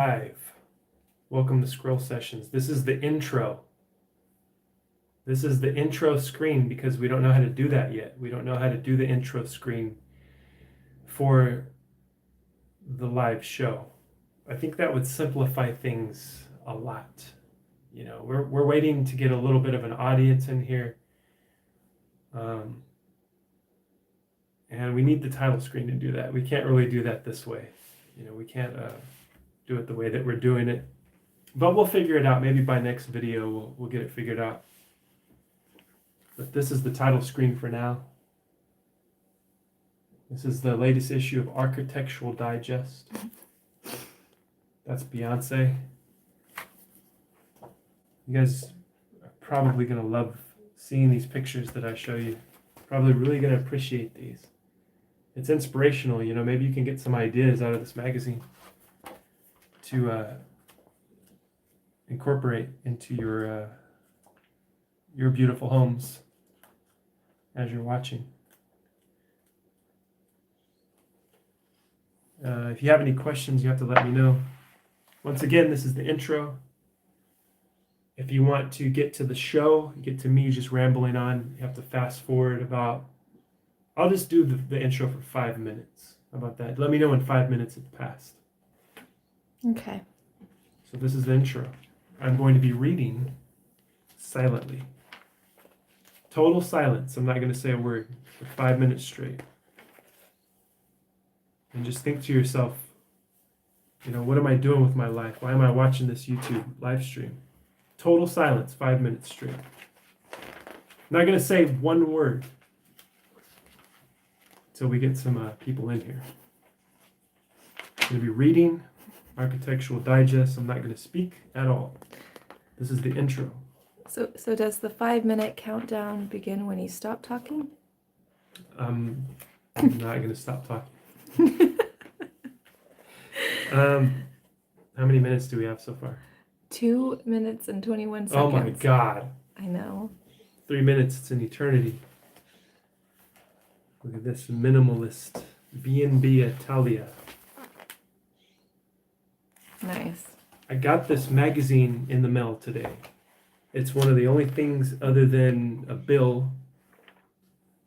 Live. Welcome to Scroll Sessions. This is the intro. This is the intro screen because we don't know how to do that yet. We don't know how to do the intro screen for the live show. I think that would simplify things a lot. You know, we're waiting to get a little bit of an audience in here. And we need the title screen to do that. We can't really do that this way. You know, we can't do it the way that we're doing it. But we'll figure it out. Maybe by next video, we'll get it figured out. But this is the title screen for now. This is the latest issue of Architectural Digest. That's Beyonce. You guys are probably going to love seeing these pictures that I show you. Probably really going to appreciate these. It's inspirational, you know, maybe you can get some ideas out of this magazine to incorporate into your beautiful homes as you're watching. If you have any questions, you have to let me know. Once again, this is the intro. If you want to get to the show, get to me just rambling on, you have to fast forward about, I'll just do the intro for 5 minutes. How about that? Let me know when 5 minutes have passed. Okay. So this is the intro. I'm going to be reading silently. Total silence. I'm not going to say a word for 5 minutes straight. And just think to yourself, you know, what am I doing with my life? Why am I watching this YouTube live stream? Total silence, 5 minutes straight. I'm not going to say one word until we get some people in here. I'm going to be reading Architectural Digest. I'm not going to speak at all. This is the intro. So does the 5-minute countdown begin when you stop talking? I'm not going to stop talking. How many minutes do we have so far? 2 minutes and 21 seconds. Oh my God. I know. 3 minutes, it's an eternity. Look at this minimalist B&B Italia. Nice. I got this magazine in the mail today. It's one of the only things other than a bill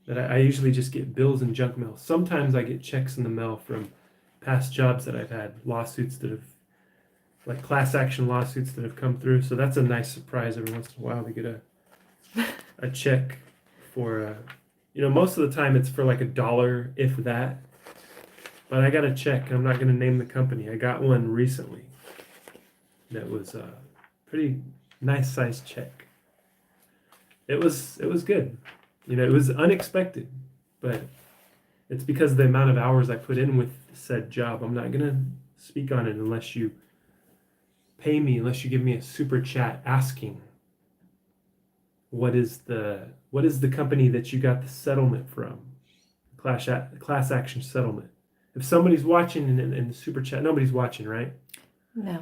that I usually just get bills and junk mail. Sometimes I get checks in the mail from past jobs that I've had, lawsuits that have, like class action lawsuits that have come through. So that's a nice surprise every once in a while to get a check for, you know, most of the time it's for like $1, if that. But I got a check, and I'm not going to name the company. I got one recently that was a pretty nice sized check. It was good. You know, it was unexpected, but it's because of the amount of hours I put in with said job. I'm not going to speak on it unless you pay me, unless you give me a super chat asking what is the company that you got the settlement from, class action settlement. If somebody's watching in the super chat, nobody's watching, right? No.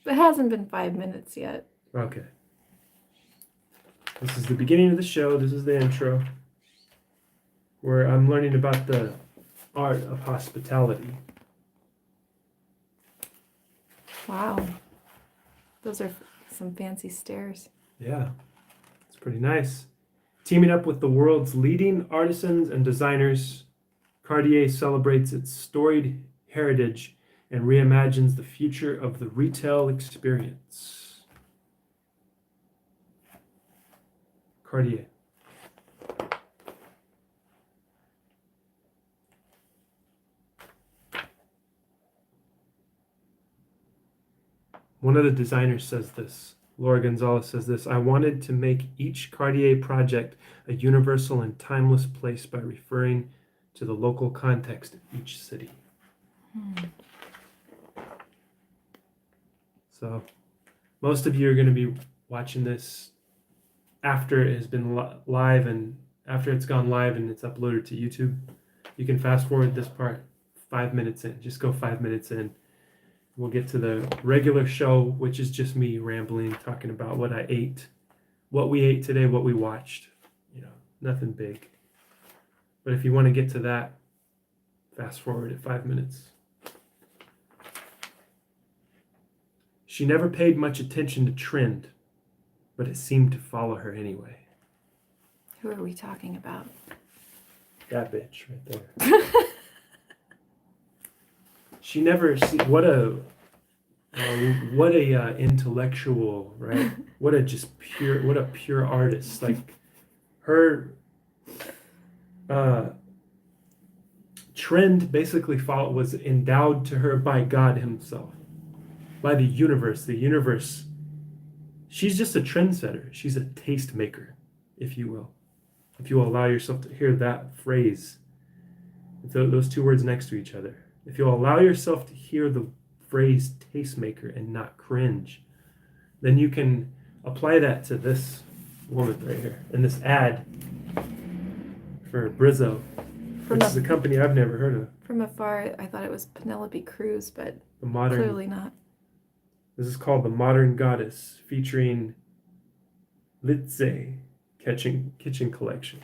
It hasn't been 5 minutes yet. Okay. This is the beginning of the show. This is the intro, where I'm learning about the art of hospitality. Wow. Those are some fancy stairs. Yeah, it's pretty nice. Teaming up with the world's leading artisans and designers, Cartier celebrates its storied heritage and reimagines the future of the retail experience. Cartier. One of the designers says this. Laura Gonzalez says this: I wanted to make each Cartier project a universal and timeless place by referring to the local context of each city. So most of you are going to be watching this after it has been live, and after it's gone live and it's uploaded to YouTube. You can fast forward this part 5 minutes in. Just go 5 minutes in. We'll get to the regular show, which is just me rambling, talking about what I ate, what we ate today, what we watched. You know, nothing big. But if you want to get to that, Fast forward at 5 minutes. She never paid much attention to trend, but it seemed to follow her anyway. Who are we talking about? That bitch right there. She never. What a intellectual, right? What a pure artist. Like her trend basically was endowed to her by God himself, by the universe. The universe. She's just a trendsetter. She's a tastemaker, if you will. If you will allow yourself to hear that phrase, those two words next to each other. If you'll allow yourself to hear the phrase tastemaker and not cringe, then you can apply that to this woman right here in this ad for Brizzo, which is a company I've never heard of. From afar, I thought it was Penelope Cruz, but Clearly not. This is called The Modern Goddess, featuring Litze Kitchen Collection.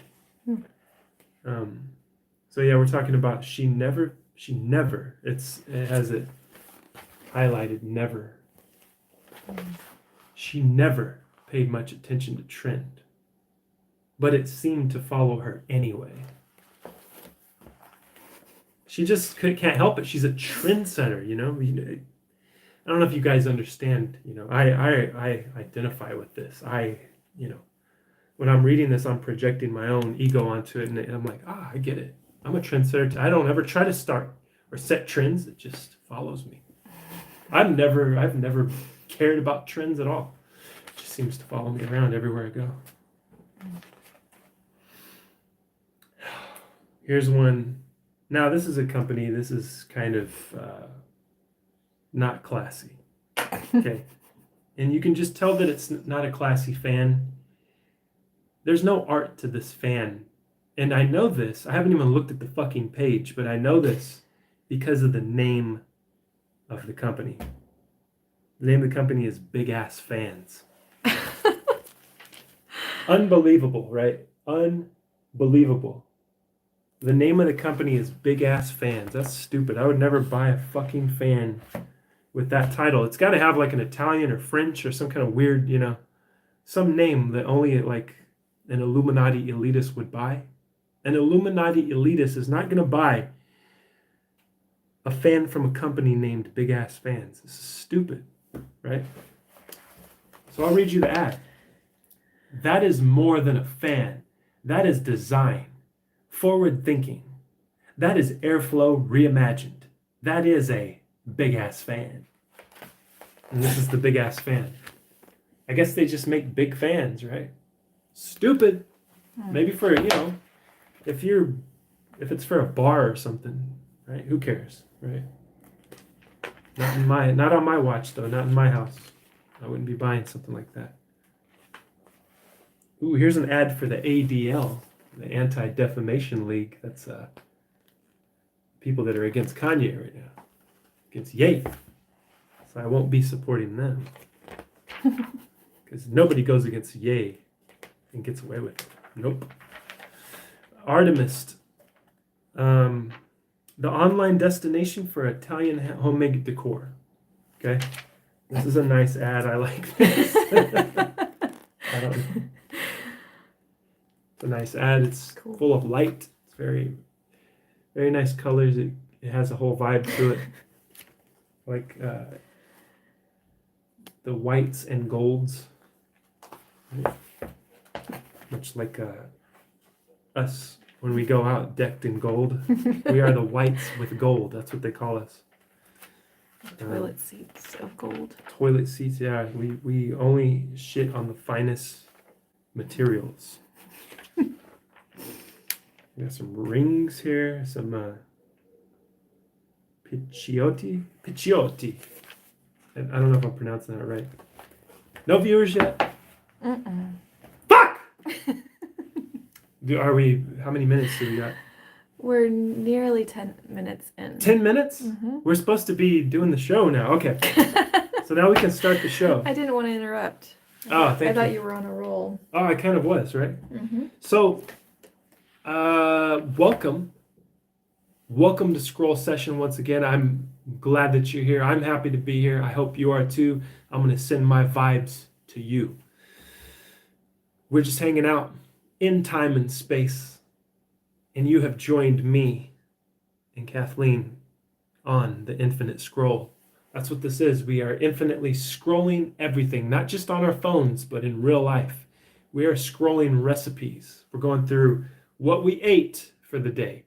So yeah, we're talking about she never, it has it highlighted, never. She never paid much attention to trend, but it seemed to follow her anyway. She just can't help it. She's a trendsetter, you know. I don't know if you guys understand, you know, I identify with this. When I'm reading this, I'm projecting my own ego onto it, and I'm like, I get it. I'm a trendsetter. I don't ever try to start or set trends. It just follows me. I've never cared about trends at all. It just seems to follow me around everywhere I go. Here's one. Now, this is a company. This is kind of not classy. Okay. And you can just tell that it's not a classy fan. There's no art to this fan. And I know this. I haven't even looked at the fucking page, but I know this because of the name of the company. The name of the company is Big Ass Fans. Unbelievable, right? Unbelievable. The name of the company is Big Ass Fans. That's stupid. I would never buy a fucking fan with that title. It's got to have like an Italian or French or some kind of weird, you know, some name that only like an Illuminati elitist would buy. An Illuminati elitist is not going to buy a fan from a company named Big Ass Fans. This is stupid, right? So I'll read you the ad. That is more than a fan. That is design, forward thinking. That is airflow reimagined. That is a Big Ass Fan. And this is the Big Ass Fan. I guess they just make big fans, right? Stupid. Maybe for, you know, if it's for a bar or something, right? Who cares, right? Not on my watch though, not in my house. I wouldn't be buying something like that. Ooh, here's an ad for the ADL, the Anti-Defamation League. That's people that are against Kanye right now, against Ye. So I won't be supporting them because nobody goes against Ye and gets away with it. Nope. Artemist, the online destination for Italian homemade decor. Okay, this is a nice ad. I like this. I don't know. It's a nice ad. It's cool. Full of light. It's very, very nice colors. It has a whole vibe to it, like the whites and golds, right? Much like us when we go out decked in gold. We are the whites with gold. That's what they call us. Toilet seats of gold. Toilet seats, yeah. We only shit on the finest materials. We got some rings here, some Picciotti. And I don't know if I'm pronouncing that right. No viewers yet? Fuck! How many minutes do we got? We're nearly 10 minutes in. 10 minutes? Mm-hmm. We're supposed to be doing the show now. Okay. So now we can start the show. I didn't want to interrupt. Oh, thank you. I thought you were on a roll. Oh, I kind of was, right? Mm-hmm. So, welcome Welcome to Scroll Session once again. I'm glad that you're here. I'm happy to be here. I hope you are too. I'm going to send my vibes to you. We're just hanging out in time and space, and you have joined me and Kathleen on the Infinite Scroll. That's what this is. We are infinitely scrolling everything, not just on our phones, but in real life. We are scrolling recipes. We're going through what we ate for the day.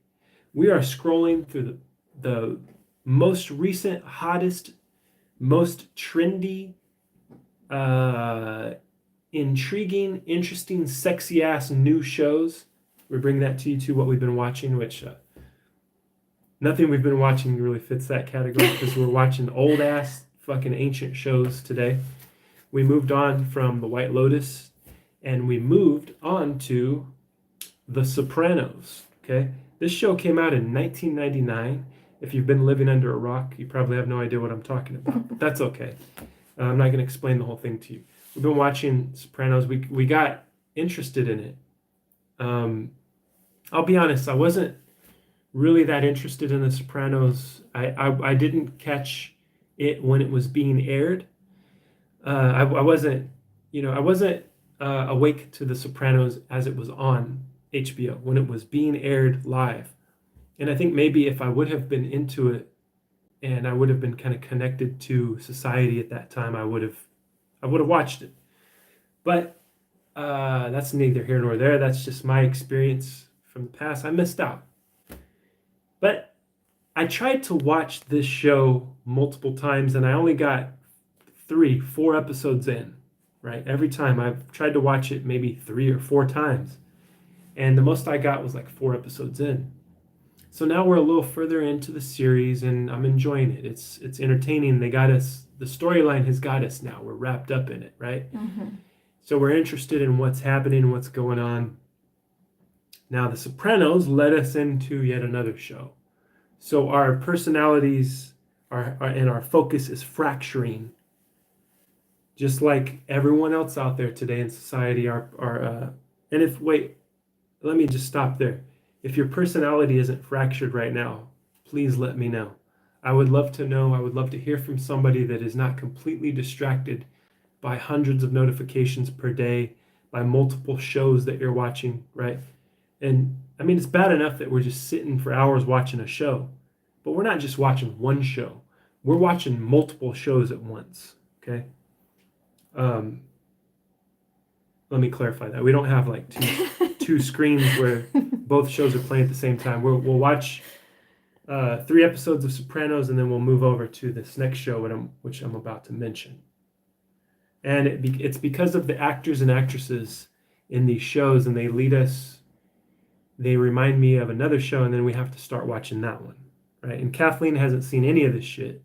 We are scrolling through the most recent, hottest, most trendy, intriguing, interesting, sexy ass new shows. We bring that to you too, what we've been watching, which nothing we've been watching really fits that category because we're watching old ass fucking ancient shows today. We moved on from The White Lotus and we moved on to The Sopranos. Okay, this show came out in 1999. If you've been living under a rock, you probably have no idea what I'm talking about, but that's okay. I'm not going to explain the whole thing to you. We've been watching Sopranos. We got interested in it. I'll be honest, I wasn't really that interested in The Sopranos. I didn't catch it when it was being aired. I wasn't awake to The Sopranos as it was on HBO when it was being aired live. And I think maybe if I would have been into it and I would have been kind of connected to society at that time, I would have watched it. But that's neither here nor there. That's just my experience from the past. I missed out. But I tried to watch this show multiple times and I only got 4 episodes in, right? Every time I've tried to watch it maybe 3 or 4 times. And the most I got was like 4 episodes in. So now we're a little further into the series and I'm enjoying it. It's entertaining. They got us, the storyline has got us now. We're wrapped up in it, right? Mm-hmm. So we're interested in what's happening, what's going on. Now The Sopranos led us into yet another show. So our personalities and our focus is fracturing. Just like everyone else out there today in society let me just stop there. If your personality isn't fractured right now, please let me know. I would love to know. I would love to hear from somebody that is not completely distracted by hundreds of notifications per day, by multiple shows that you're watching, right? And I mean, it's bad enough that we're just sitting for hours watching a show, but we're not just watching one show. We're watching multiple shows at once, okay? Let me clarify that. We don't have like two screens where both shows are playing at the same time. We'll watch 3 episodes of Sopranos and then we'll move over to this next show which I'm about to mention. And it's because of the actors and actresses in these shows, and they remind me of another show, and then we have to start watching that one, right? And Kathleen hasn't seen any of this shit,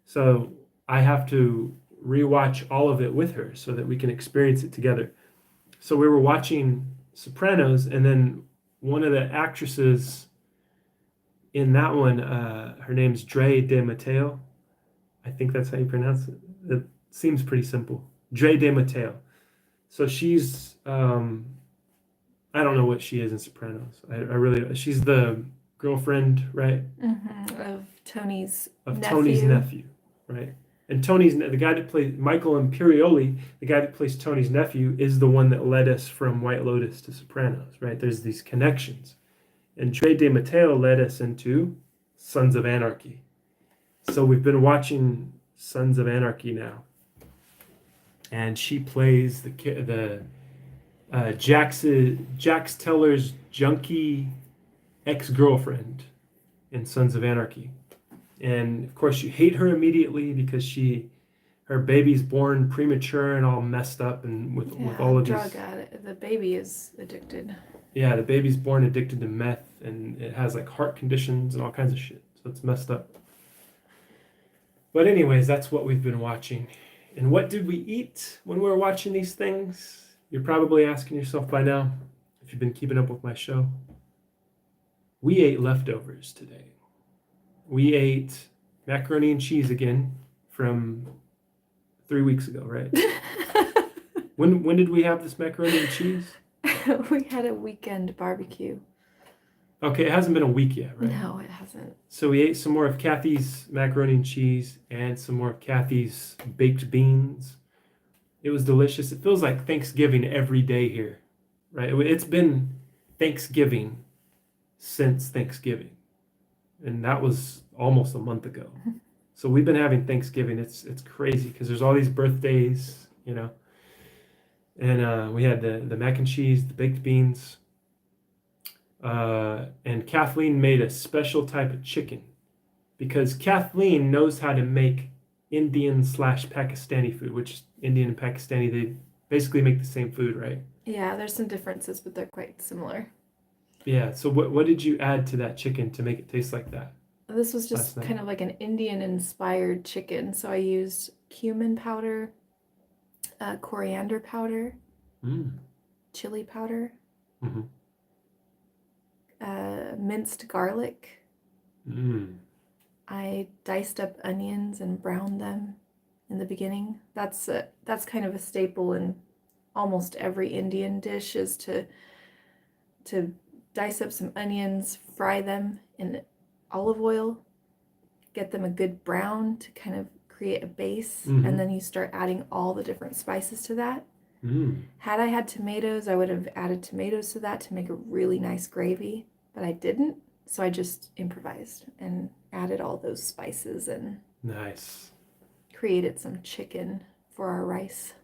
so I have to rewatch all of it with her so that we can experience it together. So we were watching Sopranos, and then one of the actresses in that one, her name's Dre DeMatteo. I think that's how you pronounce it. It seems pretty simple. Dre DeMatteo. So she's, I don't know what she is in Sopranos. She's the girlfriend, right? Mm-hmm. Of Tony's nephew, right? And the guy that plays Michael Imperioli, the guy that plays Tony's nephew, is the one that led us from White Lotus to Sopranos, right? There's these connections. And Dre DeMatteo led us into Sons of Anarchy. So we've been watching Sons of Anarchy now. And she plays Jax Teller's junkie ex-girlfriend in Sons of Anarchy. And of course you hate her immediately because her baby's born premature and all messed up and with all of drug addict. The baby is addicted. Yeah, the baby's born addicted to meth and it has like heart conditions and all kinds of shit. So it's messed up. But anyways, that's what we've been watching. And what did we eat when we were watching these things? You're probably asking yourself by now, if you've been keeping up with my show. We ate leftovers today. We ate macaroni and cheese again from 3 weeks ago, right? When did we have this macaroni and cheese? We had a weekend barbecue. Okay, it hasn't been a week yet, right? No, it hasn't. So we ate some more of Kathy's macaroni and cheese and some more of Kathy's baked beans. It was delicious. It feels like Thanksgiving every day here, right? It's been Thanksgiving since Thanksgiving, and that was almost a month ago. So we've been having Thanksgiving. It's crazy because there's all these birthdays, and we had the mac and cheese, the baked beans, and Kathleen made a special type of chicken because Kathleen knows how to make Indian/Pakistani food, which Indian and Pakistani, they basically make the same food, right? Yeah, there's some differences, but they're quite similar. Yeah. So what did you add to that chicken to make it taste like that This was last just night? kind of like an Indian inspired chicken. So I used cumin powder, coriander powder, Mm. chili powder, Mm-hmm. minced garlic. Mm. I diced up onions and browned them in the beginning. That's kind of a staple in almost every Indian dish is to dice up some onions, fry them in olive oil, get them a good brown to kind of create a base, Mhm. and then you start adding all the different spices to that. Mm. Had I had tomatoes, I would have added tomatoes to that to make a really nice gravy, but I didn't, so I just improvised and added all those spices and Nice. created some chicken for our rice.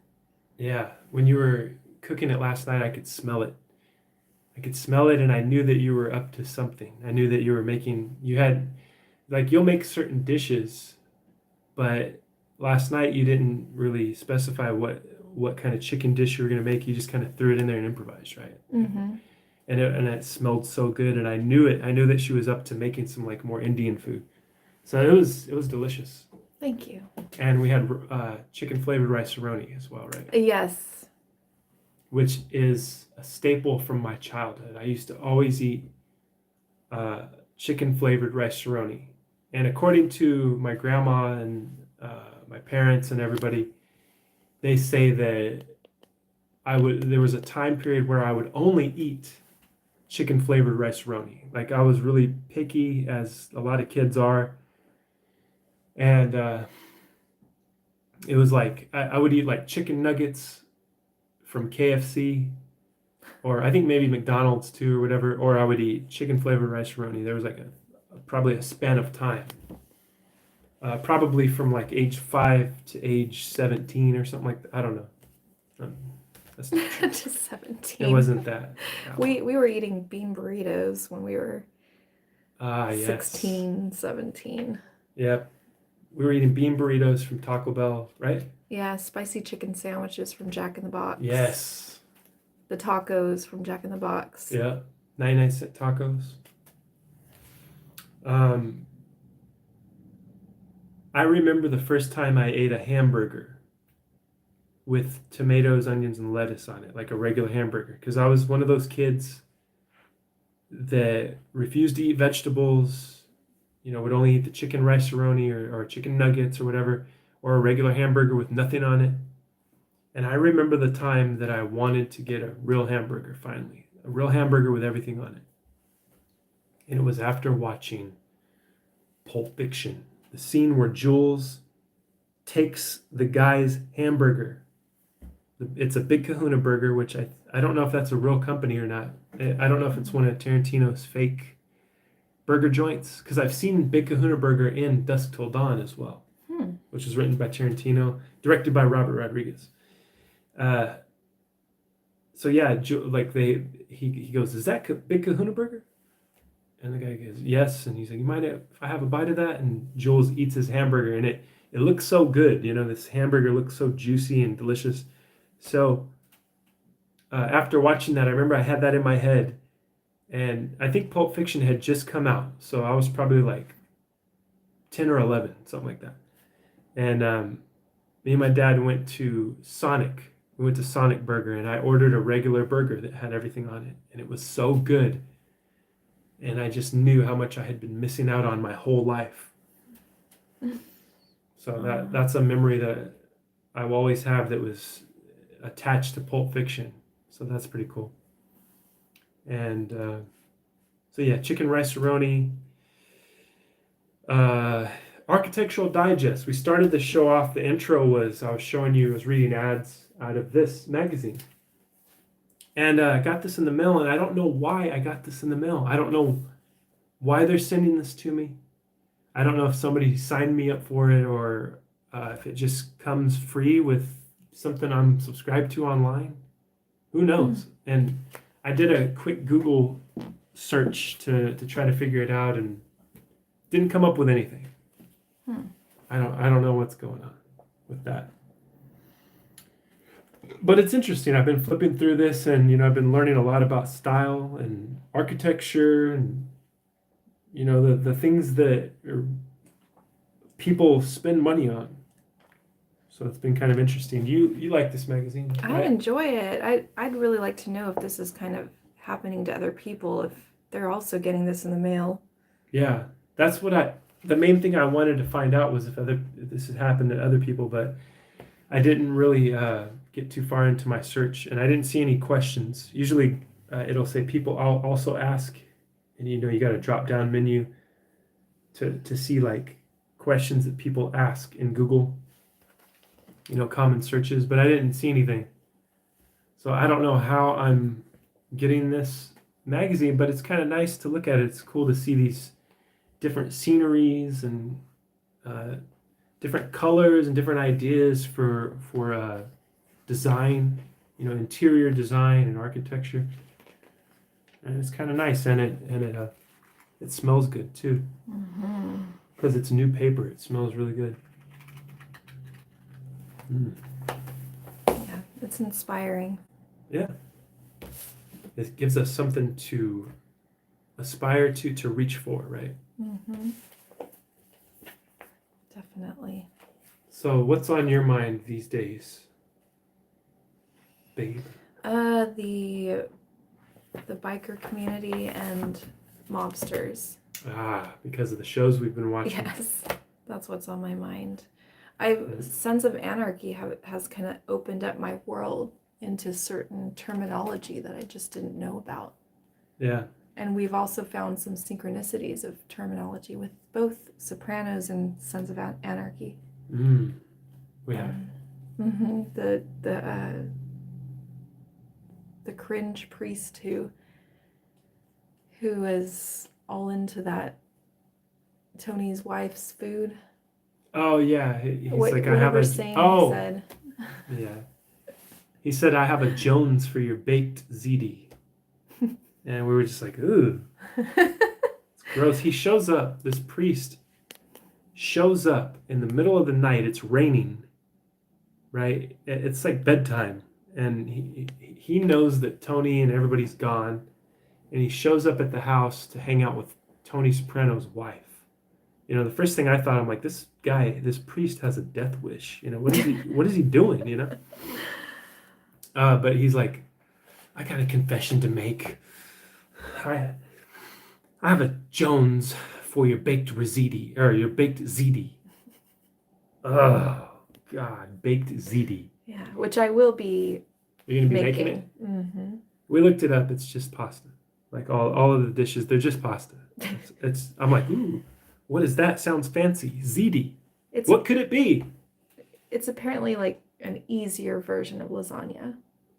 Yeah. When you were cooking it last night, I could smell it. I could smell it, and I knew that you were up to something. I knew that you had, like, you'll make certain dishes, but last night you didn't really specify what kind of chicken dish you were going to make. You just kind of threw it in there and improvised, right? Mm-hmm. And it smelled so good, and I knew it. I knew that she was up to making some like more Indian food. So it was delicious. Thank you. And we had chicken flavored rice-a-roni as well, right? Yes. Which is a staple from my childhood. I used to always eat chicken flavored rice-a-roni. And according to my grandma and my parents and everybody, they say that there was a time period where I would only eat chicken flavored rice-a-roni. Like I was really picky, as a lot of kids are. And it was like I would eat like chicken nuggets from KFC, or I think maybe McDonald's too, or whatever. Or I would eat chicken flavored rice-a-roni. There was like probably a span of time, probably from like age 5 to age 17 or something like that. I don't know. That's not true. Just 17. It wasn't that. We were eating bean burritos when we were Yes. 16, 17. Yep. We were eating bean burritos from Taco Bell, right? Yeah, spicy chicken sandwiches from Jack in the Box. Yes. The tacos from Jack in the Box. Yeah. 99-cent tacos. I remember the first time I ate a hamburger with tomatoes, onions, and lettuce on it, like a regular hamburger, because I was one of those kids that refused to eat vegetables, would only eat the chicken rice-a-roni or chicken nuggets or whatever, or a regular hamburger with nothing on it. And I remember the time that I wanted to get a real hamburger finally, a real hamburger with everything on it. And it was after watching Pulp Fiction, the scene where Jules takes the guy's hamburger. It's a Big Kahuna burger, which I don't know if that's a real company or not. I don't know if it's one of Tarantino's fake burger joints, because I've seen Big Kahuna Burger in Dusk Till Dawn as well, which was written by Tarantino, directed by Robert Rodriguez. So yeah, like he goes, "Is that Big Kahuna Burger?" And the guy goes, "Yes." And he's like, "You mind if I have a bite of that?" And Jules eats his hamburger, and it looks so good. This hamburger looks so juicy and delicious. So after watching that, I remember I had that in my head. And I think Pulp Fiction had just come out. So I was probably like 10 or 11, something like that. And me and my dad went to Sonic. We went to Sonic Burger, and I ordered a regular burger that had everything on it. And it was so good. And I just knew how much I had been missing out on my whole life. So that's a memory that I will always have that was attached to Pulp Fiction. So that's pretty cool. And So yeah, chicken rice-a-roni. Architectural Digest. We started the show off. The intro was I was showing you. I was reading ads out of this magazine, and I got this in the mail. And I don't know why I got this in the mail. I don't know why they're sending this to me. I don't know if somebody signed me up for it or if it just comes free with something I'm subscribed to online. Who knows? And I did a quick Google search to try to figure it out and didn't come up with anything. I don't know what's going on with that. But it's interesting. I've been flipping through this and I've been learning a lot about style and architecture and the things that people spend money on. So it's been kind of interesting. You like this magazine? I Right? enjoy it. I'd really like to know if this is kind of happening to other people, if they're also getting this in the mail. Yeah, that's what the main thing I wanted to find out was if this had happened to other people, but I didn't really get too far into my search, and I didn't see any questions. Usually, it'll say people also ask, and you got a drop down menu to see like questions that people ask in Google. Common searches, but I didn't see anything. So I don't know how I'm getting this magazine, but it's kind of nice to look at it. It's cool to see these different sceneries and different colors and different ideas for design, interior design and architecture. And it's kind of nice, and it smells good too because it's new paper. It smells really good. Yeah, it's inspiring. Yeah. It gives us something to aspire to reach for, right? Definitely. So what's on your mind these days, babe? The biker community and mobsters. Because of the shows we've been watching. Yes, that's what's on my mind. Sons of Anarchy has kind of opened up my world into certain terminology that I just didn't know about. Yeah. And we've also found some synchronicities of terminology with both Sopranos and Sons of Anarchy. We have. The cringe priest who is all into that Tony's wife's food. Oh yeah, he's like I have Whatever a saying he said. Yeah. He said I have a Jones for your baked ziti. And we were just like, ooh. It's gross. He shows up, this priest shows up in the middle of the night. It's raining. Right? It's like bedtime. And he knows that Tony and everybody's gone. And he shows up at the house to hang out with Tony Soprano's wife. The first thing I thought, I'm like, this priest has a death wish. What is he doing? But he's like, I got a confession to make. I have a Jones for your baked ziti, or your baked ziti. Oh God, baked ziti. Yeah, which I will be. You're gonna be making it. Mm-hmm. We looked it up. It's just pasta. Like all of the dishes, they're just pasta. I'm like, ooh, what is that? Sounds fancy. Ziti. What could it be? It's apparently like an easier version of lasagna.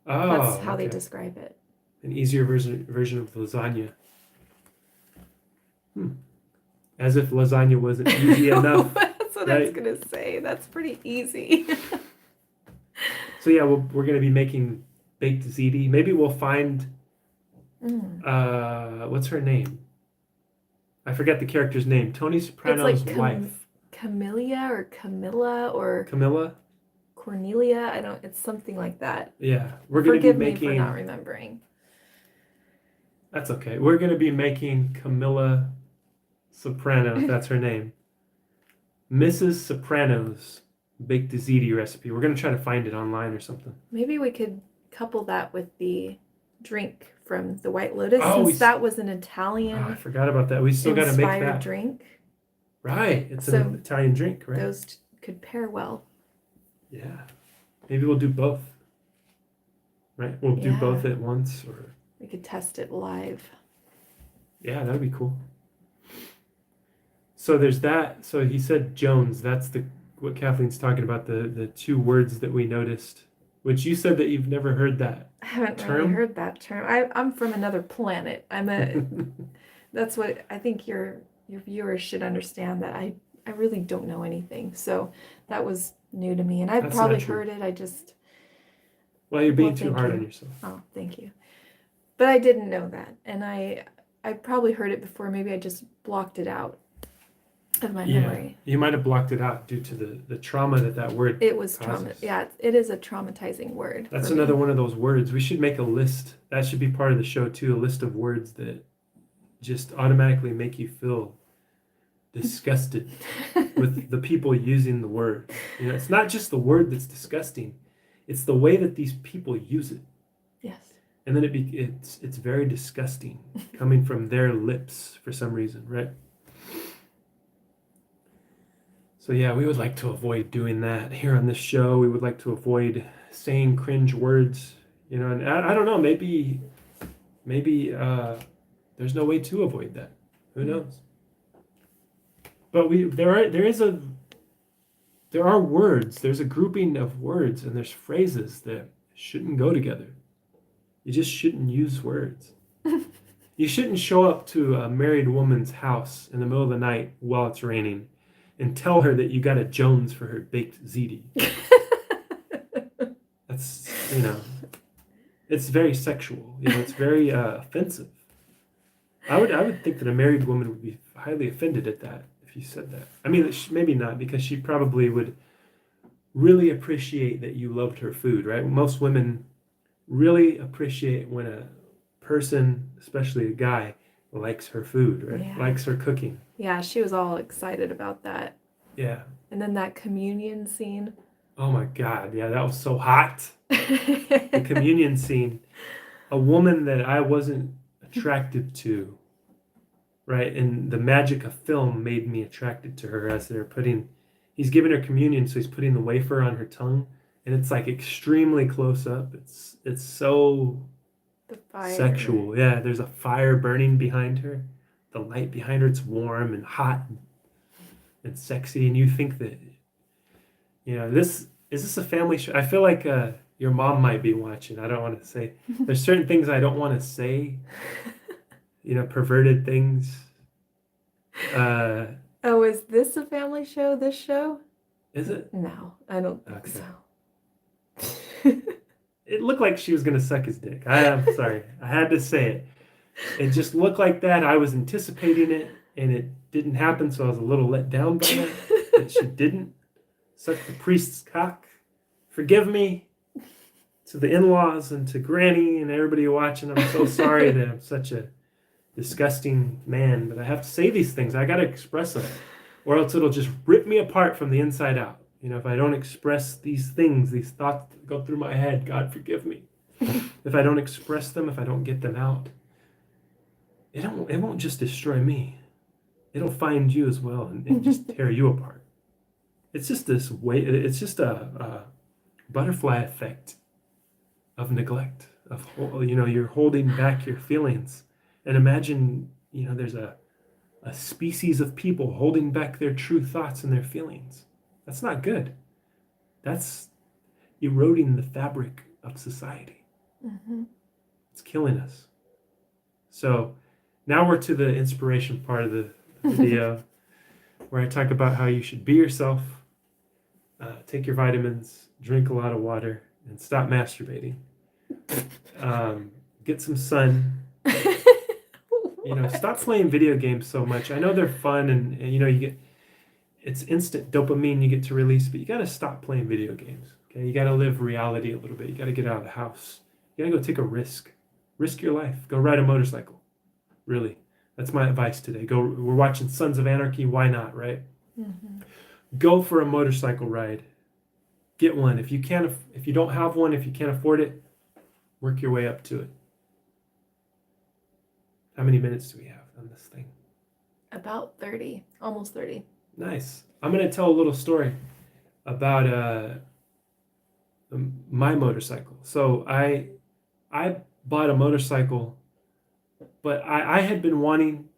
Oh, that's how they describe it. An easier version of lasagna. As if lasagna wasn't easy enough. That's what I was gonna say. That's pretty easy. So yeah, we're gonna be making baked ziti. Maybe we'll find what's her name? I forget the character's name. Tony Soprano's wife. Camilla or Camilla or Camilla? Cornelia. It's something like that. Yeah. We're gonna Forgive be making me for not remembering. That's okay. We're gonna be making Camilla Soprano, if that's her name. Mrs. Soprano's baked ziti recipe. We're gonna try to find it online or something. Maybe we could couple that with the drink from the White Lotus, since that was an Italian. I forgot about that. We still got to make that drink. Right, it's an Italian drink, right? Those could pair well. Yeah, maybe we'll do both. Right, we'll do both at once, or we could test it live. Yeah, that'd be cool. So there's that. So he said Jones. That's the what Kathleen's talking about, the two words that we noticed, which you said that you've never heard that I haven't really term. heard that term. I'm from another planet. That's what I think your viewers should understand, that I really don't know anything. So that was new to me, and I've That's probably not true. heard it. I just Well, you're being Well, too thank hard you. on yourself. Oh, thank you. But I didn't know that, and I probably heard it before. Maybe I just blocked it out of my Yeah, memory. you might have blocked it out due to the trauma that word It was causes. Yeah, it is a traumatizing word. That's for another me. one of those words. We should make a list. That should be part of the show too. A list of words that just automatically make you feel disgusted with the people using the word. You know, it's not just the word that's disgusting; it's the way that these people use it, Yes. and then it's very disgusting coming from their lips for some reason, right? So yeah, we would like to avoid doing that here on this show. We would like to avoid saying cringe words, you know. And I don't know, maybe there's no way to avoid that. Who knows? But there are words. There's a grouping of words, and there's phrases that shouldn't go together. You just shouldn't use words. You shouldn't show up to a married woman's house in the middle of the night while it's raining and tell her that you got a Jones for her baked ziti. That's, it's very sexual. It's very offensive. I would think that a married woman would be highly offended at that if you said that. I mean, maybe not, because she probably would really appreciate that you loved her food, right? Most women really appreciate when a person, especially a guy, likes her food, right? Yeah. Likes her cooking. Yeah, she was all excited about that. Yeah. And then that communion scene. Oh my God. Yeah, that was so hot. The communion scene. A woman that I wasn't attracted to, right? And the magic of film made me attracted to her as he's giving her communion, so he's putting the wafer on her tongue, and it's like extremely close up. It's so The fire. sexual. Yeah, there's a fire burning behind her. The light behind her, it's warm and hot and sexy, and you think that, is this a family show? I feel like your mom might be watching. I don't want to say. There's certain things I don't want to say. Perverted things. Oh, is this a family show? This show? Is it? No, I don't think Okay. so. It looked like she was gonna suck his dick. I'm sorry. I had to say it. It just looked like that. I was anticipating it, and it didn't happen, so I was a little let down by that she didn't suck the priest's cock. Forgive me to the in-laws and to Granny and everybody watching. I'm so sorry that I'm such a disgusting man, but I have to say these things. I gotta express them, or else it'll just rip me apart from the inside out. If I don't express these things, these thoughts that go through my head, God forgive me. If I don't express them, if I don't get them out, it won't just destroy me. It'll find you as well and just tear you apart. It's just this way. It's just a butterfly effect of neglect. You're holding back your feelings, and imagine there's a species of people holding back their true thoughts and their feelings. That's not good. That's eroding the fabric of society. Mm-hmm. It's killing us. So now we're to the inspiration part of the video where I talk about how you should be yourself, take your vitamins, drink a lot of water, and stop masturbating. Get some sun. Stop playing video games so much. I know they're fun and it's instant dopamine you get to release, but you got to stop playing video games. Okay, you got to live reality a little bit. You got to get out of the house. You got to go take a risk. Risk your life. Go ride a motorcycle. Really, that's my advice today. We're watching Sons of Anarchy. Why not, right? Mm-hmm. Go for a motorcycle ride. Get one. If you don't have one, if you can't afford it, work your way up to it. How many minutes do we have on this thing? About 30, almost 30. Nice. I'm going to tell a little story about my motorcycle. So I bought a motorcycle But I had been wanting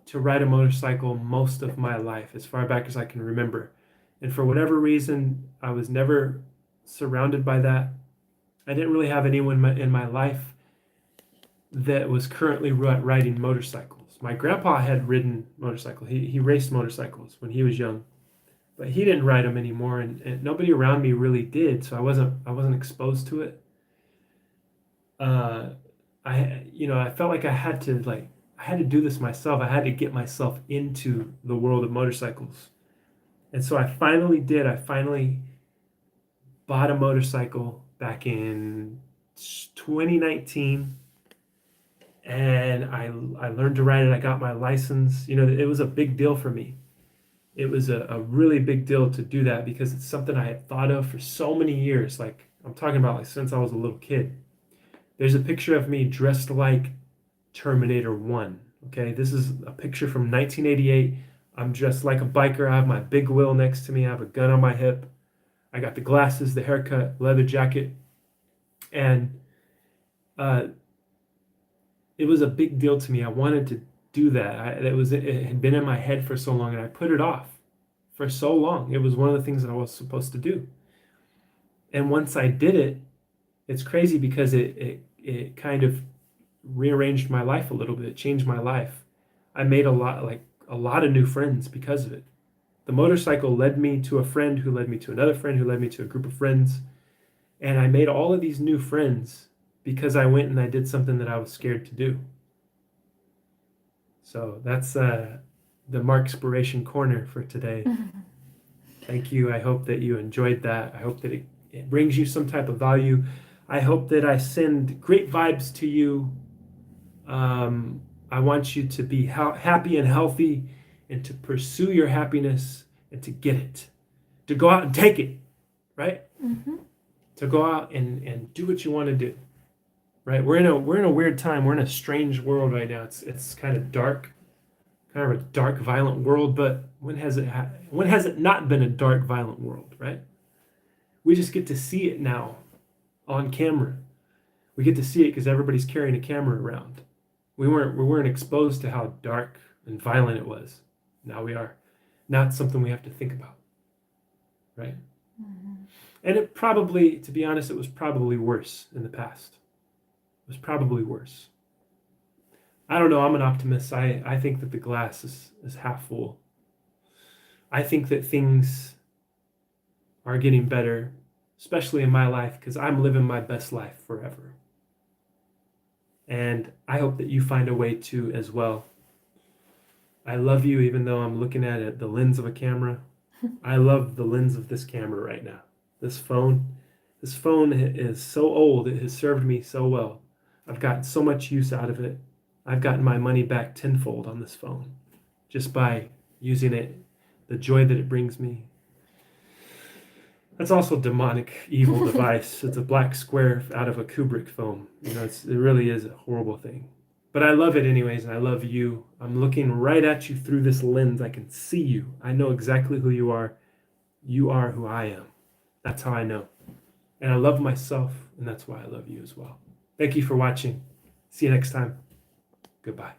to ride a motorcycle most of my life, as far back as I can remember. And for whatever reason, I was never surrounded by that. I didn't really have anyone in my life that was currently riding motorcycles. My grandpa had ridden motorcycles. He raced motorcycles when he was young, but he didn't ride them anymore, and nobody around me really did. So I wasn't exposed to it. I felt like I had to do this myself. I had to get myself into the world of motorcycles. And so I finally did. I finally bought a motorcycle back in 2019, and I learned to ride it. I got my license. It was a big deal for me. It was a really big deal to do that because it's something I had thought of for so many years. Like, I'm talking about like since I was a little kid. There's a picture of me dressed like Terminator 1. Okay, this is a picture from 1988. I'm dressed like a biker. I have my big wheel next to me. I have a gun on my hip. I got the glasses, the haircut, leather jacket. And it was a big deal to me. I wanted to do that. It had been in my head for so long, and I put it off for so long. It was one of the things that I was supposed to do. And once I did it, it's crazy because it kind of rearranged my life a little bit. It changed my life. I made a lot of new friends because of it. The motorcycle led me to a friend who led me to another friend who led me to a group of friends. And I made all of these new friends because I went and I did something that I was scared to do. So that's the Markspiration Corner for today. Thank you. I hope that you enjoyed that. I hope that it brings you some type of value. I hope that I send great vibes to you. I want you to be happy and healthy, and to pursue your happiness and to get it, to go out and take it, right? Mm-hmm. To go out and do what you want to do, right? We're in a weird time. We're in a strange world right now. It's kind of dark, kind of a dark, violent world. But when has it not been a dark, violent world, right? We just get to see it now on camera. We get to see it because everybody's carrying a camera around. We weren't exposed to how dark and violent it was. Now we are. Now it's something we have to think about, right? Mm-hmm. And it probably, to be honest, it was probably worse in the past. It was probably worse. I don't know. I'm an optimist. I think that the glass is half full. I think that things are getting better, especially in my life, because I'm living my best life forever. And I hope that you find a way to as well. I love you even though I'm looking at the lens of a camera. I love the lens of this camera right now. This phone is so old. It has served me so well. I've gotten so much use out of it. I've gotten my money back tenfold on this phone just by using it, the joy that it brings me. That's also a demonic, evil device. It's a black square out of a Kubrick film. It really is a horrible thing. But I love it anyways, and I love you. I'm looking right at you through this lens. I can see you. I know exactly who you are. You are who I am. That's how I know. And I love myself, and that's why I love you as well. Thank you for watching. See you next time. Goodbye.